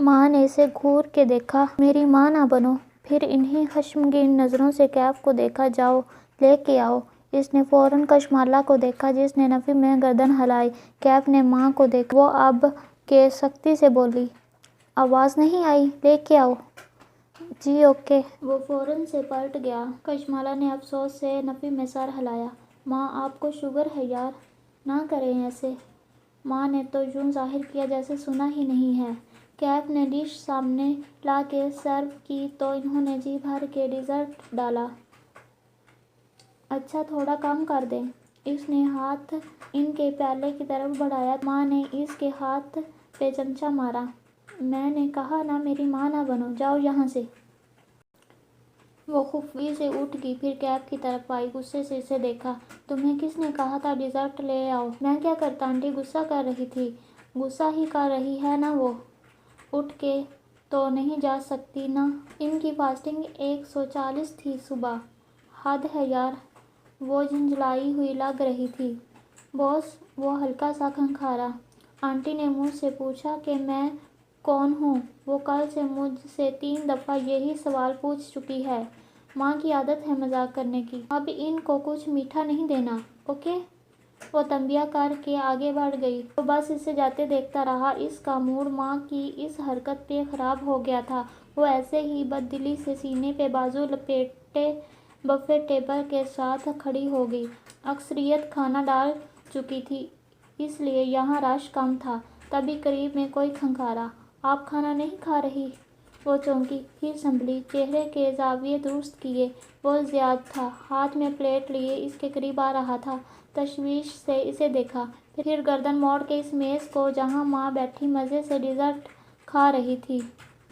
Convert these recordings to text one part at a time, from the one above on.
ماں نے اسے گھور کے دیکھا۔ میری ماں نہ بنو۔ پھر انہیں خشمگین نظروں سے کیف کو دیکھا۔ جاؤ لے کے آؤ۔ اس نے فوراً کشمالہ کو دیکھا جس نے نفی میں گردن ہلائی۔ کیف نے ماں کو دیکھا۔ وہ اب کے سختی سے بولی، آواز نہیں آئی؟ لے کے آؤ۔ جی اوکے۔ وہ فوراً سے پلٹ گیا۔ کشمالہ نے افسوس سے نفی میں سر ہلایا۔ ماں آپ کو شوگر ہے یار، نہ کریں ایسے۔ ماں نے تو یوں ظاہر کیا جیسے سنا ہی نہیں ہے۔ کیف نے ڈش سامنے لا کے سرو کی تو انہوں نے جی بھر کے ڈیزرٹ ڈالا۔ اچھا تھوڑا کم کر دیں۔ اس نے ہاتھ ان کے پیالے کی طرف بڑھایا تو ماں نے اس کے ہاتھ پہ چمچا مارا۔ میں نے کہا نا میری ماں نہ بنو، جاؤ یہاں سے۔ وہ خفیہ سے اٹھ گئی، پھر کیف کی طرف آئی، غصے سے اسے دیکھا۔ تمہیں کس نے کہا تھا ڈیزرٹ لے آؤ؟ میں کیا کرتا آنٹی غصہ کر رہی تھی۔ غصہ ہی کر رہی ہے نا وہ، اٹھ کے تو نہیں جا سکتی نا۔ ان کی فاسٹنگ 140 تھی صبح، حد ہے یار۔ وہ جھنجھلائی ہوئی لگ رہی تھی۔ باس وہ ہلکا سا کھنکھارا۔ آنٹی نے مجھ سے پوچھا کہ میں کون ہوں۔ وہ کل سے مجھ سے 3 دفعہ یہی سوال پوچھ چکی ہے۔ ماں کی عادت ہے مذاق کرنے کی۔ اب ان کو کچھ میٹھا نہیں دینا، اوکے؟ وہ تنبیہ کر کے آگے بڑھ گئی۔ وہ بس اسے جاتے دیکھتا رہا۔ اس کا موڈ ماں کی اس حرکت پہ خراب ہو گیا تھا۔ وہ ایسے ہی بددلی سے سینے پہ بازو لپیٹے بفے ٹیبل کے ساتھ کھڑی ہو گئی۔ اکثریت کھانا ڈال چکی تھی اس لیے یہاں رش کم تھا۔ تبھی قریب میں کوئی کھنکھارا، آپ کھانا نہیں کھا رہی؟ وہ چونکی، پھر سنبھلی، چہرے کے زاویے درست کیے۔ وہ زیاد تھا، ہاتھ میں پلیٹ لیے اس کے قریب آ رہا تھا۔ تشویش سے اسے دیکھا، پھر گردن موڑ کے اس میز کو جہاں ماں بیٹھی مزے سے ڈیزرٹ کھا رہی تھی۔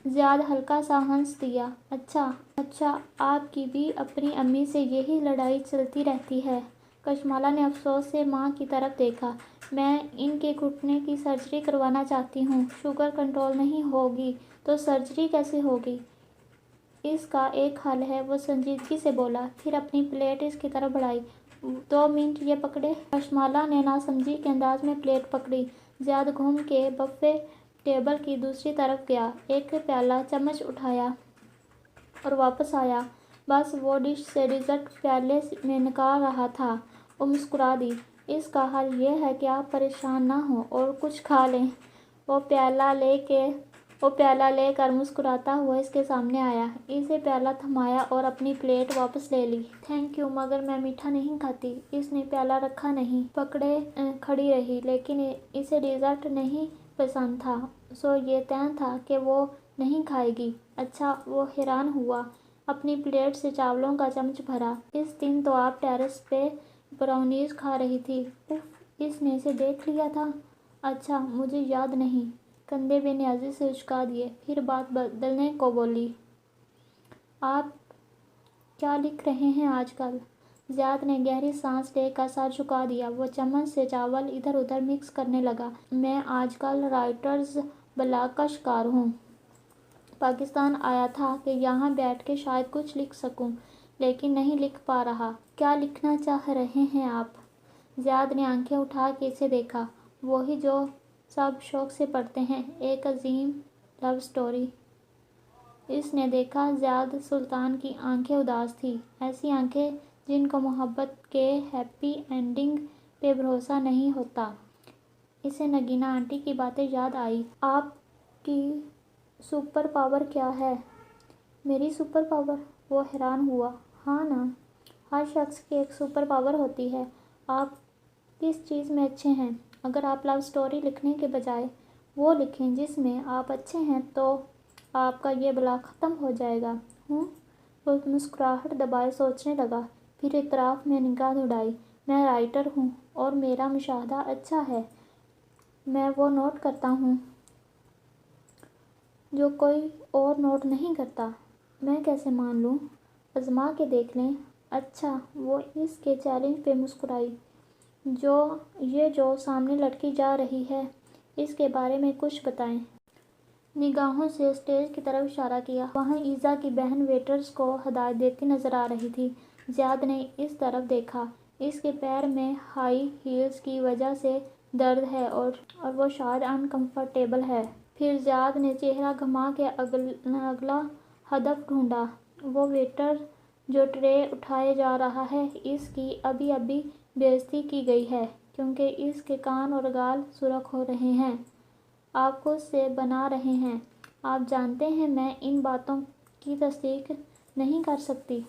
زیاد ہلکا سا ہنس دیا۔ اچھا آپ کی بھی اپنی امی سے یہی لڑائی چلتی رہتی ہے۔ کشمالہ نے افسوس سے ماں کی طرف دیکھا۔ میں ان کے گھٹنے کی سرجری کروانا چاہتی ہوں۔ شوگر کنٹرول نہیں ہوگی تو سرجری کیسے ہوگی؟ اس کا ایک حل ہے، وہ سنجیدگی سے بولا، پھر اپنی پلیٹ اس کی طرف بڑھائی۔ 2 منٹ یہ پکڑیں۔ کشمالہ نے ناسمجھی کے انداز میں پلیٹ پکڑی۔ زیاد گھوم کے بفے ٹیبل کی دوسری طرف گیا، ایک پیالہ چمچ اٹھایا اور واپس آیا۔ بس وہ ڈش سے ڈیزرٹ پیالے میں نکال رہا تھا۔ وہ مسکرا دی۔ اس کا حل یہ ہے کہ آپ پریشان نہ ہوں اور کچھ کھا لیں۔ وہ پیالہ لے کر مسکراتا ہوا اس کے سامنے آیا۔ اسے پیالہ تھمایا اور اپنی پلیٹ واپس لے لی۔ تھینک یو، مگر میں میٹھا نہیں کھاتی۔ اس نے پیالہ رکھا نہیں، پکڑے کھڑی رہی، لیکن اسے ڈیزرٹ نہیں پسند تھا، سو یہ طے تھا کہ وہ نہیں کھائے گی۔ اچھا، وہ حیران ہوا، اپنی پلیٹ سے چاولوں کا چمچ بھرا۔ اس دن تو آپ ٹیرس پہ براؤنیز کھا رہی تھی۔ اف، اس نے اسے دیکھ لیا تھا؟ اچھا مجھے یاد نہیں۔ کندھے بے نیازی سے اچکا دیے، پھر بات بدلنے کو بولی، آپ کیا لکھ رہے ہیں آج کل؟ زیاد نے گہری سانس لے کر سر جھکا دیا۔ وہ چمچ سے چاول ادھر ادھر مکس کرنے لگا۔ میں آج کل رائٹرز بلاک کا شکار ہوں۔ پاکستان آیا تھا کہ یہاں بیٹھ کے شاید کچھ لکھ سکوں، لیکن نہیں لکھ پا رہا۔ کیا لکھنا چاہ رہے ہیں آپ؟ زیاد نے آنکھیں اٹھا کے اسے دیکھا۔ وہی جو سب شوق سے پڑھتے ہیں، ایک عظیم لو سٹوری۔ اس نے دیکھا زیاد سلطان کی آنکھیں اداس تھیں، ایسی آنکھیں جن کو محبت کے ہیپی اینڈنگ پہ بھروسہ نہیں ہوتا۔ اسے نگینا آنٹی کی باتیں یاد آئیں۔ آپ کی سپر پاور کیا ہے؟ میری سپر پاور؟ وہ حیران ہوا۔ ہاں نا، ہر شخص کی ایک سپر پاور ہوتی ہے۔ آپ کس چیز میں اچھے ہیں؟ اگر آپ لو سٹوری لکھنے کے بجائے وہ لکھیں جس میں آپ اچھے ہیں تو آپ کا یہ بلاک ختم ہو جائے گا۔ وہ مسکراہٹ دبائے سوچنے لگا، پھر اطراف میں نگاہ دوڑائی۔ میں رائٹر ہوں اور میرا مشاہدہ اچھا ہے۔ میں وہ نوٹ کرتا ہوں جو کوئی اور نوٹ نہیں کرتا۔ میں کیسے مان لوں؟ آزما کے دیکھ لیں۔ اچھا، وہ اس کے چیلنج پہ مسکرائی۔ جو سامنے لڑکی جا رہی ہے، اس کے بارے میں کچھ بتائیں۔ نگاہوں سے اسٹیج کی طرف اشارہ کیا۔ وہاں ایزا کی بہن ویٹرز کو ہدایت دیتی نظر آ رہی تھی۔ زیاد نے اس طرف دیکھا۔ اس کے پیر میں ہائی ہیلز کی وجہ سے درد ہے اور وہ شاید ان کمفرٹیبل ہے۔ پھر زیاد نے چہرہ گھما کے اگلا ہدف ڈھونڈا۔ وہ ویٹر جو ٹرے اٹھائے جا رہا ہے، اس کی ابھی بے عزتی کی گئی ہے کیونکہ اس کے کان اور گال سرخ ہو رہے ہیں۔ آپ خود سے بنا رہے ہیں۔ آپ جانتے ہیں میں ان باتوں کی تصدیق نہیں کر سکتی۔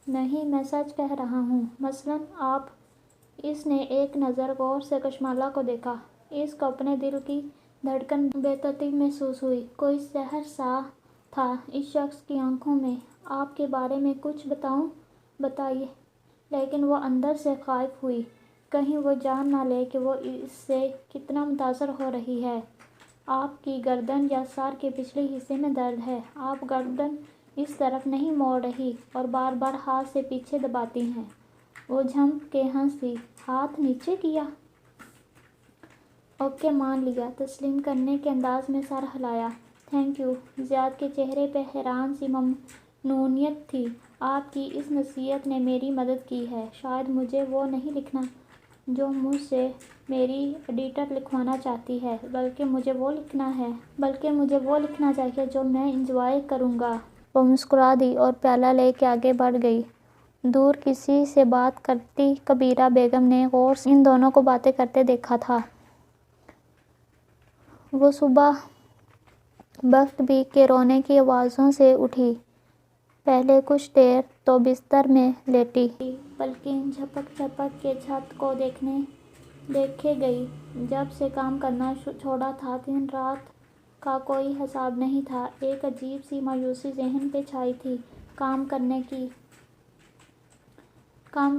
نہیں، میں سچ کہہ رہا ہوں۔ مثلاً آپ۔ اس نے ایک نظر غور سے کشمالہ کو دیکھا۔ اس کو اپنے دل کی دھڑکن بے ترتیب محسوس ہوئی۔ کوئی سحر سا تھا اس شخص کی آنکھوں میں۔ آپ کے بارے میں کچھ بتاؤں؟ بتائیے۔ لیکن وہ اندر سے خائف ہوئی۔ کہیں وہ جان نہ لے کہ وہ اس سے کتنا متاثر ہو رہی ہے۔ آپ کی گردن یا سر کے پچھلے حصے میں درد ہے۔ آپ گردن اس طرف نہیں موڑ رہی اور بار بار ہاتھ سے پیچھے دباتی ہیں۔ وہ جھنب کے ہنس دی۔ ہاتھ نیچے کیا؟ اوکے، مان لیا۔ تسلیم کرنے کے انداز میں سر ہلایا۔ Thank you. زیاد کے چہرے پہ حیران سی ممنونیت تھی۔ آپ کی اس نصیحت نے میری مدد کی ہے۔ شاید مجھے وہ نہیں لکھنا جو مجھ سے میری ایڈیٹر لکھوانا چاہتی ہے، بلکہ مجھے وہ لکھنا چاہیے جو میں انجوائے کروں گا۔ وہ مسکرا دی اور پیالہ لے کے آگے بڑھ گئی۔ دور کسی سے بات کرتی کبیرہ بیگم نے غور سے ان دونوں کو باتیں کرتے دیکھا تھا۔ وہ صبح بخت بی کے رونے کی آوازوں سے اٹھی۔ پہلے کچھ دیر تو بستر میں لیٹی۔ پلکیں جھپک جھپک کے چھت کو دیکھے گئی۔ جب سے کام کرنا چھوڑا تھا، دن رات کا کوئی حساب نہیں تھا۔ ایک عجیب سی مایوسی ذہن پہ چھائی تھی۔ کام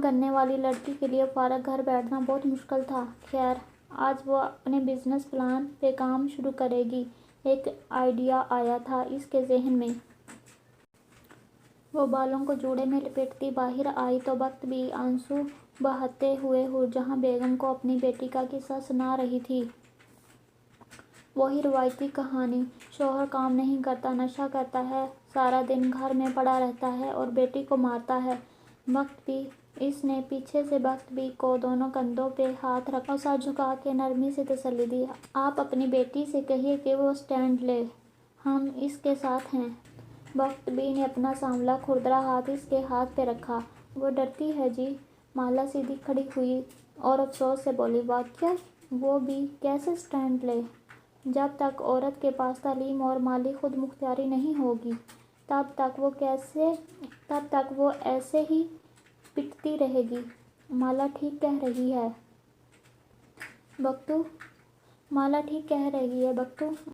کرنے والی لڑکی کے لیے فارغ گھر بیٹھنا بہت مشکل تھا۔ خیر، آج وہ اپنے بزنس پلان پہ کام شروع کرے گی۔ ایک آئیڈیا آیا تھا اس کے ذہن میں۔ وہ بالوں کو جوڑے میں لپیٹتی باہر آئی تو بخت بی آنسو بہاتے ہوئے جہاں بیگم کو اپنی بیٹی کا قصہ سنا رہی تھی۔ وہی روایتی کہانی۔ شوہر کام نہیں کرتا، نشہ کرتا ہے، سارا دن گھر میں پڑا رہتا ہے اور بیٹی کو مارتا ہے۔ بخت بی۔ اس نے پیچھے سے بخت بی کو دونوں کندھوں پہ ہاتھ رکھا اور سر جھکا کے نرمی سے تسلی دی۔ آپ اپنی بیٹی سے کہیے کہ وہ اسٹینڈ لے، ہم اس کے ساتھ ہیں۔ بخت بی نے اپنا سانولا کھردرا ہاتھ اس کے ہاتھ پہ رکھا۔ وہ ڈرتی ہے جی۔ مالا سیدھی کھڑی ہوئی اور افسوس سے بولی، واقعی؟ وہ بھی کیسے اسٹینڈ لے؟ جب تک عورت کے پاس تعلیم اور مالی خود مختاری نہیں ہوگی، تب تک وہ ایسے ہی پٹتی رہے گی۔ مالا ٹھیک کہہ رہی ہے بختو۔